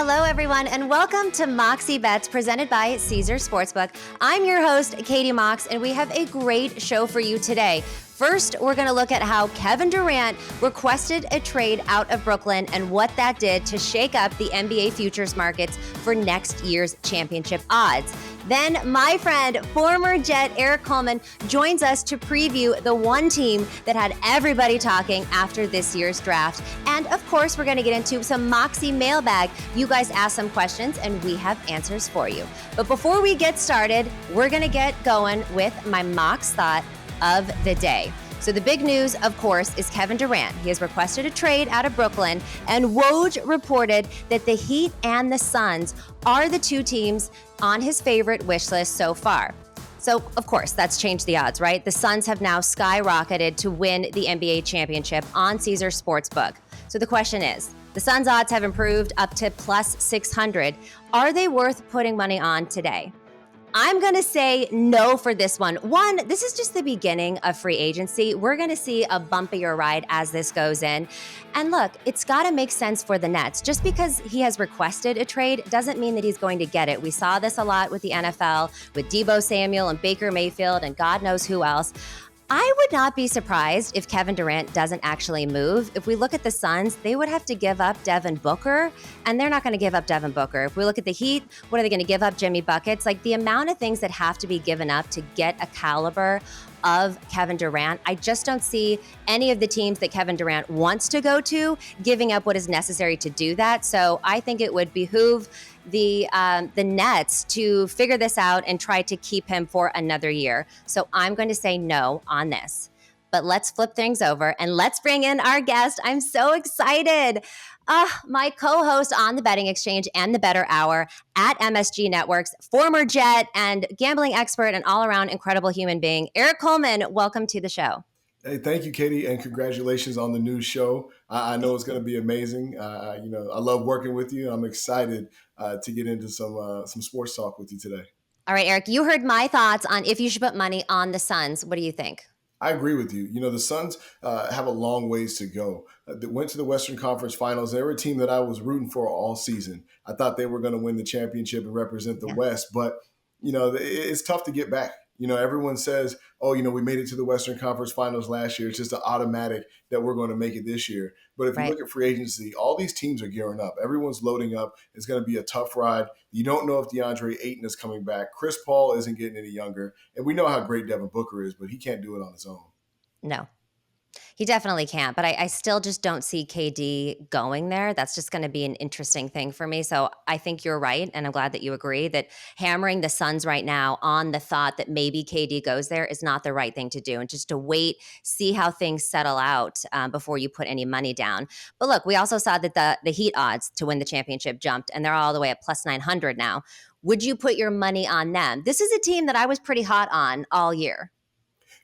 Hello, everyone, and welcome to Moxie Bets presented by Caesars Sportsbook. I'm your host, Katie Mox, and we have a great show for you today. First, we're going to look at how Kevin Durant requested a trade out of Brooklyn and what that did to shake up the NBA futures markets for next year's championship odds. Then my friend, former Jet Erik Coleman, joins us to preview the one team that had everybody talking after this year's draft. And of course, we're going to get into some Moxie mailbag. You guys asked some questions and we have answers for you. But before we get started, we're going to get going with my Mox thought of the day. So the big news, of course, is Kevin Durant. He has requested a trade out of Brooklyn, and Woj reported that the Heat and the Suns are the two teams on his favorite wish list so far. So, of course, that's changed the odds, right? The Suns have now skyrocketed to win the NBA championship on Caesars Sportsbook. So the question is, the Suns' odds have improved up to plus 600. Are they worth putting money on today? I'm going to say no for this one. One, this is just the beginning of free agency. We're going to see a bumpier ride as this goes in. And look, it's got to make sense for the Nets. Just because he has requested a trade doesn't mean that he's going to get it. We saw this a lot with the NFL, with Deebo Samuel and Baker Mayfield and God knows who else. I would not be surprised if Kevin Durant doesn't actually move. If we look at the Suns, they would have to give up Devin Booker, and they're not going to give up Devin Booker. If we look at the Heat, what are they going to give up? Jimmy Buckets? Like the amount of things that have to be given up to get a caliber of Kevin Durant, I just don't see any of the teams that Kevin Durant wants to go to giving up what is necessary to do that. So I think it would behoove the Nets to figure this out and try to keep him for another year. So I'm going to say no on this. But let's flip things over and let's bring in our guest. I'm so excited. My co-host on the Betting Exchange and the Better Hour at MSG Networks, former Jet and gambling expert and all-around incredible human being, Erik Coleman. Welcome to the show. Hey, thank you, Katie, and congratulations on the new show. I know it's going to be amazing. I love working with you. I'm excited to get into some sports talk with you today. All right, Erik, you heard my thoughts on if you should put money on the Suns. What do you think? I agree with you. You know, the Suns have a long ways to go. They went to the Western Conference Finals. They were a team that I was rooting for all season. I thought they were going to win the championship and represent the West, but, you know, it's tough to get back. You know, everyone says, oh, you know, we made it to the Western Conference Finals last year. It's just an automatic that we're going to make it this year. But if you look at free agency, all these teams are gearing up. Everyone's loading up. It's going to be a tough ride. You don't know if DeAndre Ayton is coming back. Chris Paul isn't getting any younger. And we know how great Devin Booker is, but he can't do it on his own. No. He definitely can't, but I still just don't see KD going there. That's just going to be an interesting thing for me. So I think you're right, and I'm glad that you agree that hammering the Suns right now on the thought that maybe KD goes there is not the right thing to do, and just to wait, see how things settle out before you put any money down. But look, we also saw that the Heat odds to win the championship jumped, and they're all the way at plus 900 now. Would you put your money on them? This is a team that I was pretty hot on all year.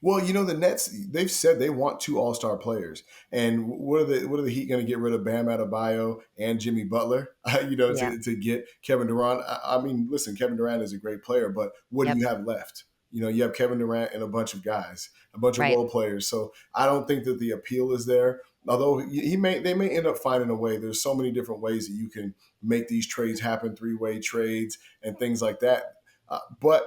Well, you know, the Nets, they've said they want two all-star players. And what are the Heat going to get rid of Bam Adebayo and Jimmy Butler, to get Kevin Durant? I mean, listen, Kevin Durant is a great player, but what do you have left? You know, you have Kevin Durant and a bunch of guys, a bunch of role players. So I don't think that the appeal is there. Although they may end up finding a way. There's so many different ways that you can make these trades happen, three-way trades and things like that. But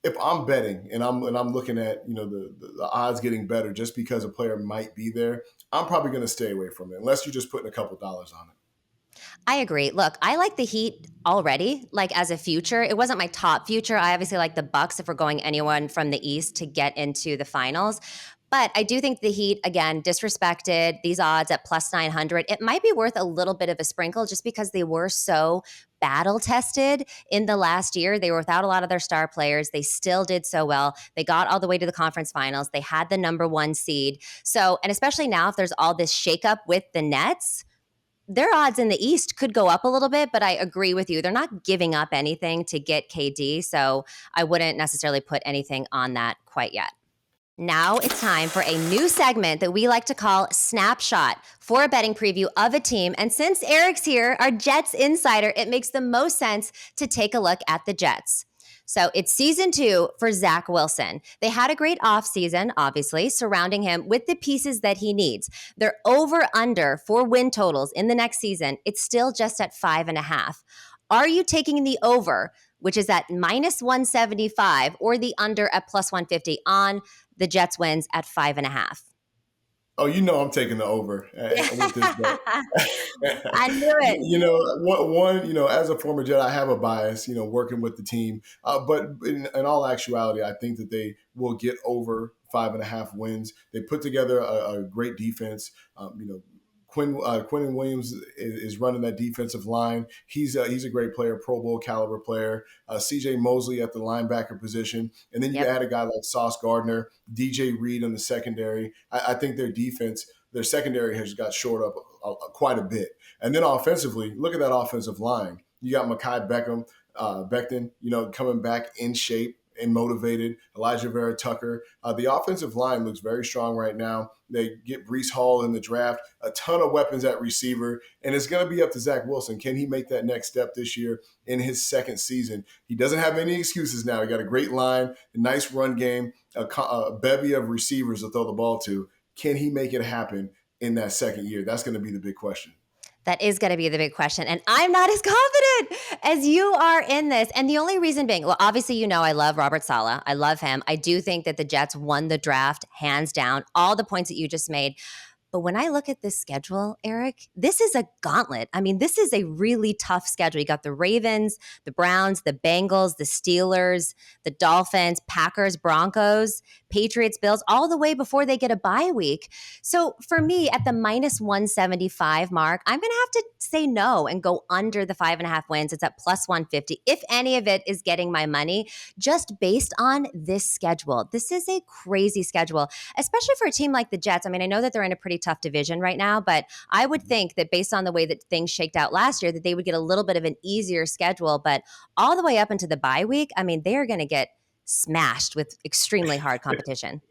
if I'm betting and I'm looking at, you know, the odds getting better just because a player might be there, I'm probably going to stay away from it unless you're just putting a couple dollars on it. I agree. Look, I like the Heat already, like as a future. It wasn't my top future. I obviously like the Bucks if we're going anyone from the East to get into the finals. But I do think the Heat, again, disrespected these odds at plus 900. It might be worth a little bit of a sprinkle just because they were so battle tested in the last year. They were without a lot of their star players. They still did so well. They got all the way to the conference finals. They had the number one seed. So, and especially now if there's all this shakeup with the Nets, their odds in the East could go up a little bit, but I agree with you. They're not giving up anything to get KD, so I wouldn't necessarily put anything on that quite yet. Now it's time for a new segment that we like to call Snapshot for a betting preview of a team. And since Erik's here, our Jets insider, it makes the most sense to take a look at the Jets. So it's season 2 for Zach Wilson. They had a great offseason, obviously, surrounding him with the pieces that he needs. They're over under for win totals in the next season. It's still just at 5.5. Are you taking the over, which is at minus 175, or the under at plus 150 on the Jets wins at 5.5? Oh, I'm taking the over with this bet. I knew it. As a former Jet, I have a bias, working with the team. But in all actuality, I think that they will get over 5.5 wins. They put together a great defense. Quinn Williams is running that defensive line. He's a great player, Pro Bowl caliber player. C.J. Mosley at the linebacker position, and then you add a guy like Sauce Gardner, DJ Reed in the secondary. I think their secondary has got shored up quite a bit. And then offensively, look at that offensive line. You got Mekhi Becton, coming back in shape and motivated. Elijah Vera Tucker. The offensive line looks very strong right now. They get Breece Hall in the draft, a ton of weapons at receiver, and it's going to be up to Zach Wilson. Can he make that next step this year in his second season? He doesn't have any excuses now. He got a great line, a nice run game, a bevy of receivers to throw the ball to. Can he make it happen in that second year? That's going to be the big question. That is going to be the big question. And I'm not as confident as you are in this. And the only reason being, well, obviously, I love Robert Saleh. I love him. I do think that the Jets won the draft hands down, all the points that you just made. But when I look at this schedule, Erik, this is a gauntlet. I mean, this is a really tough schedule. You got the Ravens, the Browns, the Bengals, the Steelers, the Dolphins, Packers, Broncos, Patriots, Bills, all the way before they get a bye week. So for me, at the minus 175 mark, I'm going to have to say no and go under the 5.5 wins. It's at plus 150. If any of it is getting my money, just based on this schedule. This is a crazy schedule, especially for a team like the Jets. I mean, I know that they're in a pretty tough division right now, but I would think that based on the way that things shaked out last year, that they would get a little bit of an easier schedule. But all the way up into the bye week, I mean, they are going to get smashed with extremely hard competition.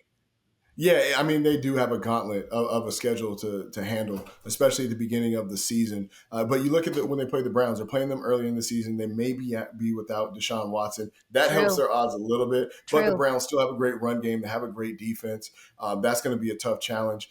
Yeah, I mean, they do have a gauntlet of a schedule to handle, especially at the beginning of the season. But you look at when they play the Browns, they're playing them early in the season. They may be without Deshaun Watson. That helps their odds a little bit. But the Browns still have a great run game. They have a great defense. That's going to be a tough challenge.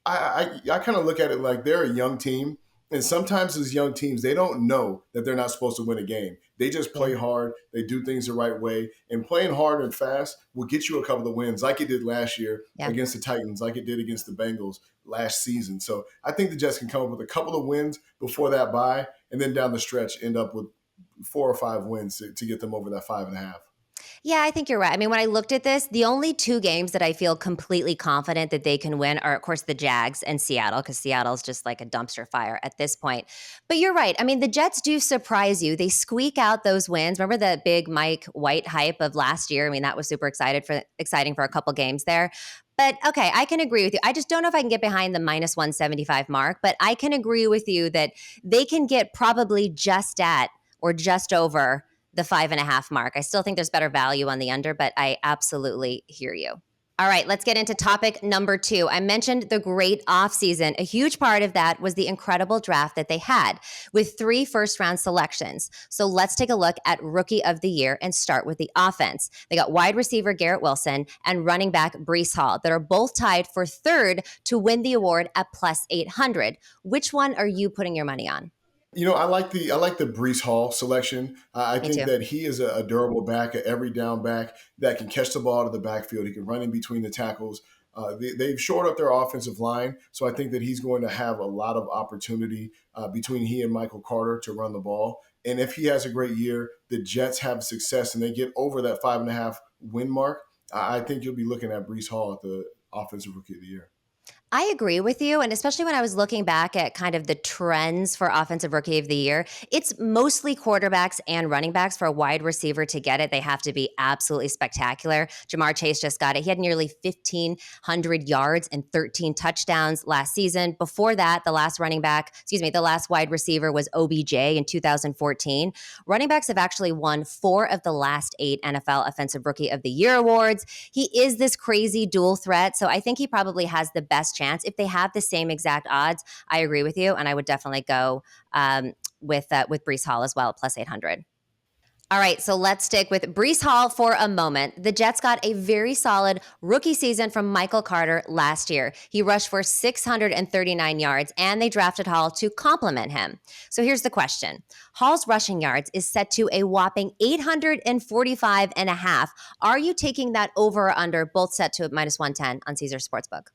I kind of look at it like they're a young team. And sometimes as young teams, they don't know that they're not supposed to win a game. They just play hard. They do things the right way. And playing hard and fast will get you a couple of wins like it did last year against the Titans, like it did against the Bengals last season. So I think the Jets can come up with a couple of wins before that bye, and then down the stretch end up with 4 or 5 wins to get them over that 5.5. Yeah, I think you're right. I mean, when I looked at this, the only 2 games that I feel completely confident that they can win are, of course, the Jags and Seattle, because Seattle's just like a dumpster fire at this point. But you're right. I mean, the Jets do surprise you. They squeak out those wins. Remember the big Mike White hype of last year? I mean, that was super exciting for a couple games there. But okay, I can agree with you. I just don't know if I can get behind the minus 175 mark, but I can agree with you that they can get probably just at or just over the 5.5 mark. I still think there's better value on the under, but I absolutely hear you. All right, let's get into topic number 2. I mentioned the great offseason. A huge part of that was the incredible draft that they had with 3 first-round selections. So let's take a look at Rookie of the Year and start with the offense. They got wide receiver Garrett Wilson and running back Breece Hall that are both tied for 3rd to win the award at plus 800. Which one are you putting your money on? I like the Breece Hall selection. I think that he is a durable back, an every down back that can catch the ball out of the backfield. He can run in between the tackles. They've shored up their offensive line, so I think that he's going to have a lot of opportunity between he and Michael Carter to run the ball. And if he has a great year, the Jets have success and they get over that 5.5 win mark, I think you'll be looking at Breece Hall at the Offensive Rookie of the Year. I agree with you. And especially when I was looking back at kind of the trends for Offensive Rookie of the Year, it's mostly quarterbacks and running backs. For a wide receiver to get it, they have to be absolutely spectacular. Jamar Chase just got it. He had nearly 1,500 yards and 13 touchdowns last season. Before that, the last wide receiver was OBJ in 2014. Running backs have actually won 4 of the last 8 NFL Offensive Rookie of the Year awards. He is this crazy dual threat. So I think he probably has the best chance. If they have the same exact odds, I agree with you, and I would definitely go with Breece Hall as well at plus 800. All right, so let's stick with Breece Hall for a moment. The Jets got a very solid rookie season from Michael Carter last year. He rushed for 639 yards, and they drafted Hall to complement him. So here's the question. Hall's rushing yards is set to a whopping 845 and a half. Are you taking that over or under, both set to minus 110 on Caesar Sportsbook?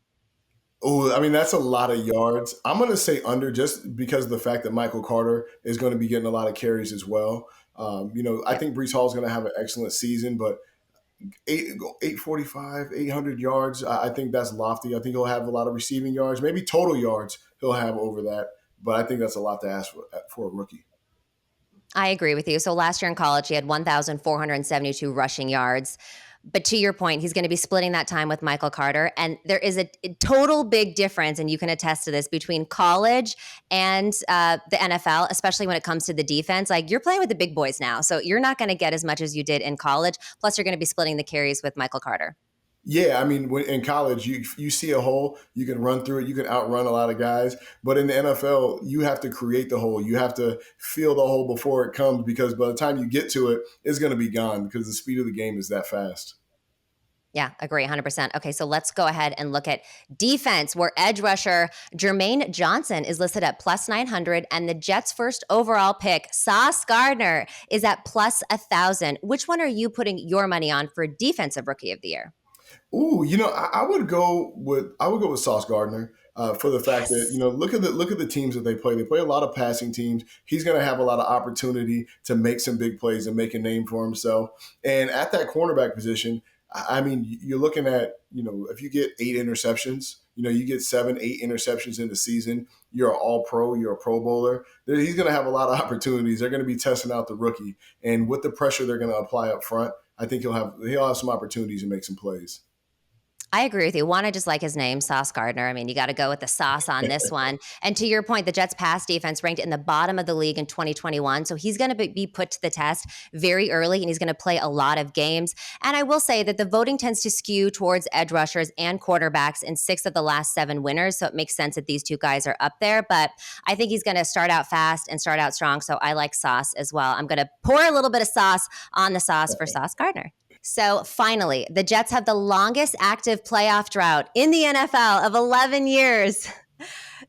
Oh, I mean, that's a lot of yards. I'm going to say under just because of the fact that Michael Carter is going to be getting a lot of carries as well. I Yep. think Brees Hall is going to have an excellent season, but 845, 800 yards, I think that's lofty. I think he'll have a lot of receiving yards, maybe total yards he'll have over that. But I think that's a lot to ask for a rookie. I agree with you. So last year in college, he had 1,472 rushing yards. But to your point, he's going to be splitting that time with Michael Carter. And there is a total big difference, and you can attest to this, between college and the NFL, especially when it comes to the defense. Like, you're playing with the big boys now. So you're not going to get as much as you did in college. Plus, you're going to be splitting the carries with Michael Carter. Yeah, I mean, in college, you see a hole, you can run through it, you can outrun a lot of guys. But in the NFL, you have to create the hole. You have to feel the hole before it comes because by the time you get to it, it's going to be gone because the speed of the game is that fast. Yeah, agree 100%. Okay, so let's go ahead and look at defense, where edge rusher Jermaine Johnson is listed at plus 900, and the Jets' first overall pick, Sauce Gardner, is at plus 1,000. Which one are you putting your money on for Defensive Rookie of the Year? Ooh, I would go with Sauce Gardner for the fact that Yes. look at the teams that they play. They play a lot of passing teams. He's going to have a lot of opportunity to make some big plays and make a name for himself. And at that cornerback position, I mean, you're looking at if you get 8 interceptions, you get 7, 8 interceptions in the season. You're an All Pro. You're a Pro Bowler. He's going to have a lot of opportunities. They're going to be testing out the rookie, and with the pressure they're going to apply up front, I think he'll have some opportunities to make some plays. I agree with you. One, I just like his name, Sauce Gardner. I mean, you got to go with the sauce on this one. And to your point, the Jets' pass defense ranked in the bottom of the league in 2021. So he's going to be put to the test very early, and he's going to play a lot of games. And I will say that the voting tends to skew towards edge rushers and quarterbacks in 6 of the last 7 winners. So it makes sense that these two guys are up there. But I think he's going to start out fast and start out strong. So I like Sauce as well. I'm going to pour a little bit of sauce on the sauce for Sauce Gardner. So finally, the Jets have the longest active playoff drought in the NFL of 11 years.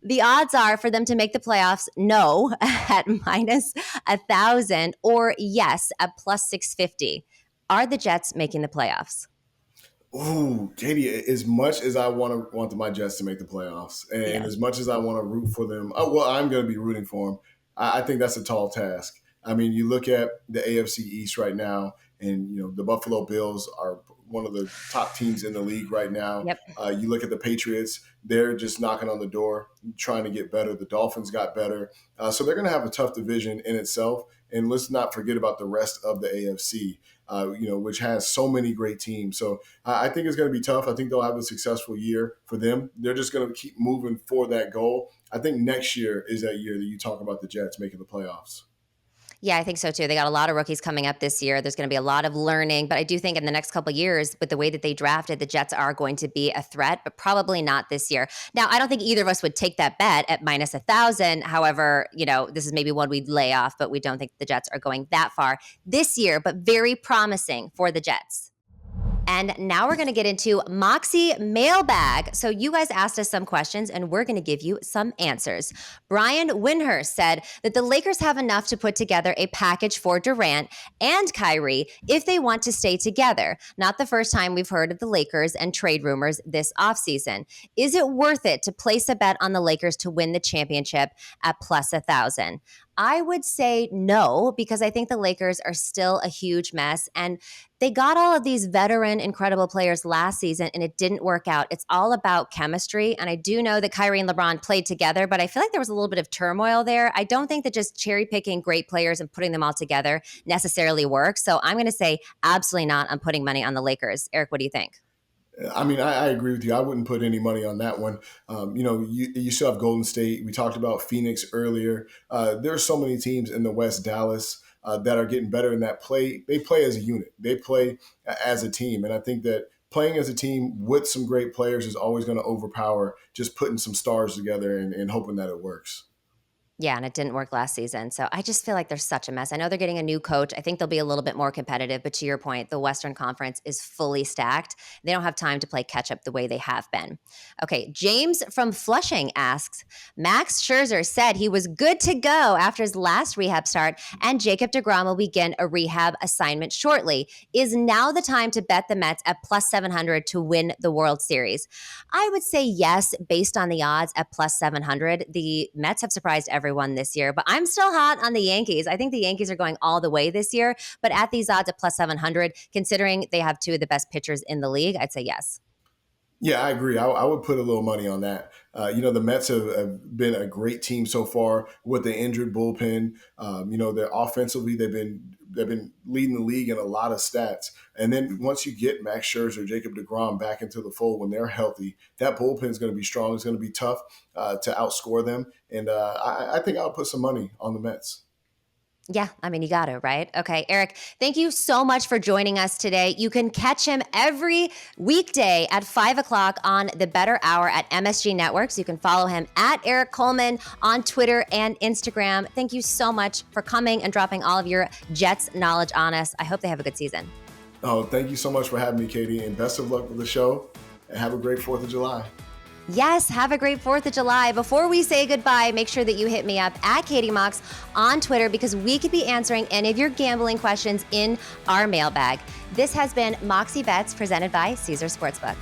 The odds are for them to make the playoffs, no, at minus 1,000, or yes, at plus 650. Are the Jets making the playoffs? Ooh, Katie, as much as I want my Jets to make the playoffs, and Yeah. as much as I want to root for them, I'm going to be rooting for them. I think that's a tall task. I mean, you look at the AFC East right now, and the Buffalo Bills are one of the top teams in the league right now. Yep. You look at the Patriots; they're just knocking on the door, trying to get better. The Dolphins got better, so they're going to have a tough division in itself. And let's not forget about the rest of the AFC, which has so many great teams. So I think it's going to be tough. I think they'll have a successful year for them. They're just going to keep moving for that goal. I think next year is that year that you talk about the Jets making the playoffs. Yeah, I think so too. They got a lot of rookies coming up this year. There's going to be a lot of learning, but I do think in the next couple of years, with the way that they drafted, the Jets are going to be a threat, but probably not this year. Now, I don't think either of us would take that bet at minus 1,000. However, this is maybe one we'd lay off, but we don't think the Jets are going that far this year, but very promising for the Jets. And now we're going to get into Moxie Mailbag. So you guys asked us some questions, and we're going to give you some answers. Brian Winhurst said that the Lakers have enough to put together a package for Durant and Kyrie if they want to stay together. Not the first time we've heard of the Lakers and trade rumors this offseason. Is it worth it to place a bet on the Lakers to win the championship at plus 1,000? I would say no, because I think the Lakers are still a huge mess, and they got all of these veteran, incredible players last season, and it didn't work out. It's all about chemistry, and I do know that Kyrie and LeBron played together, but I feel like there was a little bit of turmoil there. I don't think that just cherry picking great players and putting them all together necessarily works. So I'm going to say absolutely not. I'm putting money on the Lakers. Eric, what do you think? I mean, I agree with you. I wouldn't put any money on that one. You still have Golden State. We talked about Phoenix earlier. There's so many teams in the West, Dallas, that are getting better in that play. They play as a unit. They play as a team. And I think that playing as a team with some great players is always going to overpower just putting some stars together and hoping that it works. Yeah, and it didn't work last season. So I just feel like they're such a mess. I know they're getting a new coach. I think they'll be a little bit more competitive. But to your point, the Western Conference is fully stacked. They don't have time to play catch up the way they have been. Okay, James from Flushing asks, Max Scherzer said he was good to go after his last rehab start, and Jacob deGrom will begin a rehab assignment shortly. Is now the time to bet the Mets at plus 700 to win the World Series? I would say yes, based on the odds at plus 700. The Mets have surprised everyone this year, but I'm still hot on the Yankees. I think the Yankees are going all the way this year, but at these odds at plus 700, considering they have two of the best pitchers in the league, I'd say yes. Yeah, I agree. I would put a little money on that. The Mets have been a great team so far with the injured bullpen. They're offensively they've been leading the league in a lot of stats. And then once you get Max Scherzer, Jacob deGrom back into the fold when they're healthy, that bullpen is going to be strong. It's going to be tough to outscore them. And I think I'll put some money on the Mets. Yeah, I mean, you got to, right? Okay, Erik, thank you so much for joining us today. You can catch him every weekday at 5 o'clock on the Better Hour at MSG Networks. You can follow him at Erik Coleman on Twitter and Instagram. Thank you so much for coming and dropping all of your Jets knowledge on us. I hope they have a good season. Oh, thank you so much for having me, Katie, and best of luck with the show. And have a great 4th of July. Yes, have a great 4th of July. Before we say goodbye, make sure that you hit me up at Katie Mox on Twitter because we could be answering any of your gambling questions in our mailbag. This has been Moxie Bets presented by Caesar Sportsbook.